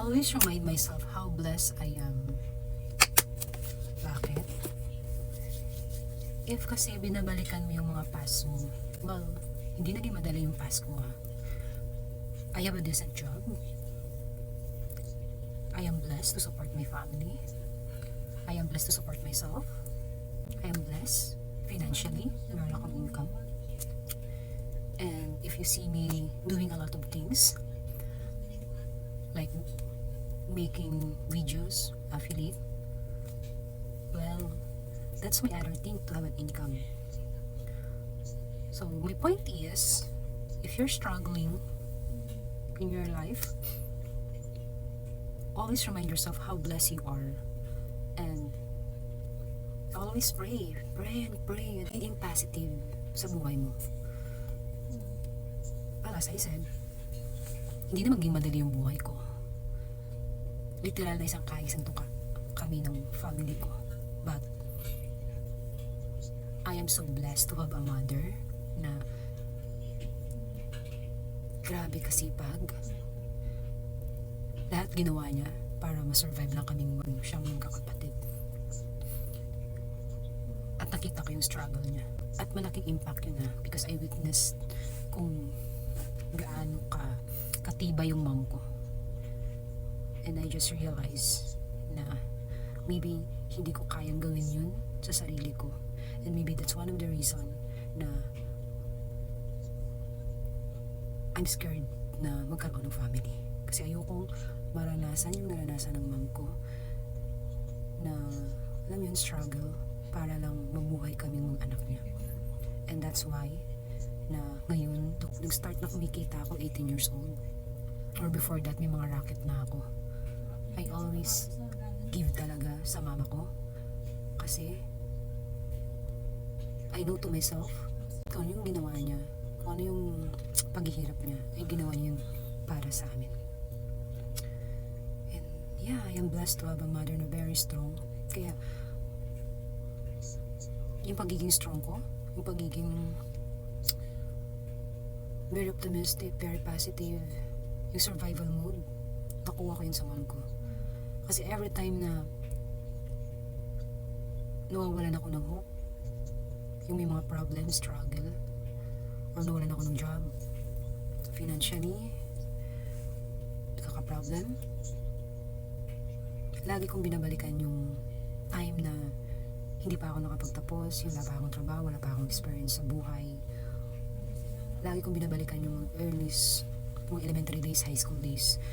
always remind myself how blessed I am. Bakit? If kasi binabalikan mo yung mga past mo, well, hindi naging madali yung past ko ha. I have a decent job. I am blessed to support my family. I am blessed to support myself. I am blessed financially. Meron akong income. And if you see me doing a lot of things, like making videos, affiliate, well, that's my other thing to have an income. So my point is, if you're struggling in your life, always remind yourself how blessed you are, and always pray and pray and being positive sa buhay mo. Well, as I said, hindi na maging madali yung buhay ko. Literal na isang kaisang tuka kami ng family ko. But I am so blessed to have a mother na grabe kasipag. Lahat ginawa niya para ma-survive lang kaming siyang magkakapatid. At nakita ko yung struggle niya. At malaking impact yun ha, because I witnessed kung gaano katibay yung mom ko. And I just realized na maybe hindi ko kayang gawin yun sa sarili ko. And maybe that's one of the reason na I'm scared na magkaroon ng family. Kasi ayokong maranasan yung naranasan ng mom ko na alam yun, struggle para lang mabuhay kaming mga anak niya. And that's why na ngayon nag-start na kumikita ako 18 years old, or before that may mga racket na ako. I always give talaga sa mama ko kasi I know to myself kung ano yung ginawa niya, kung ano yung paghihirap niya, ay ginawa niya yun para sa amin. And yeah, I am blessed to have a mother na very strong. Kaya yung pagiging strong ko, yung pagiging very optimistic, very positive, yung survival mode, nakuha ko yun sa mom ko. Kasi every time na nawawalan ako ng hope, yung may mga problem, struggle, or nawalan ako ng job, financially, kaka-problem, lagi kong binabalikan yung time na hindi pa ako nakapagtapos, wala pa akong trabaho, wala pa akong experience sa buhay. Lagi kong binabalikan yung earliest, yung elementary days, high school days,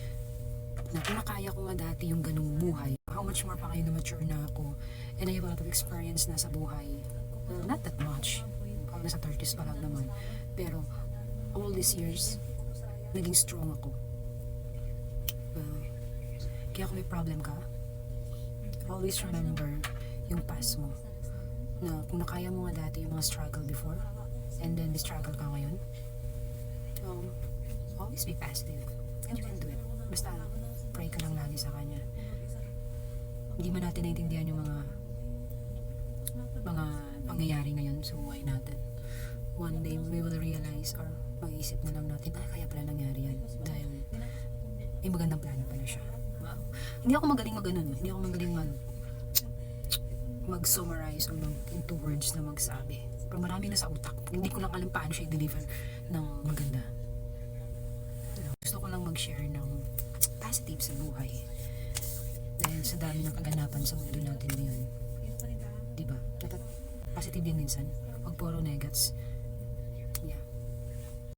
na kung nakaya ko nga dati yung ganung buhay, how much more pa kayo na mature na ako, and I have a lot of experience na sa buhay. Well, not that much, parang nasa 30s pa lang naman, pero all these years naging strong ako. Well, kaya kung may problem ka, always remember yung past mo, na kung nakaya mo nga dati yung mga struggle before, and then may struggle ka ngayon, always be positive and you can do it. Basta pray ka lang lagi sa Kanya. Hindi man natin naintindihan yung mga pangyayari ngayon sa buhay natin. One day we will realize, or mag-iisip na lang natin, kaya pala nangyari yan dahil may magandang plano pala siya. Wow. Hindi ako magaling hindi ako magaling mag-summarize or into words na magsabi. Pero marami na sa utak. Hindi ko lang alam paano siya i-deliver ng maganda. Gusto ko lang mag-share ng positive sa buhay. Dahil sa dami ng kaganapan sa mundo natin ngayon. Diba? Dapat positive din minsan. Huwag puro negats.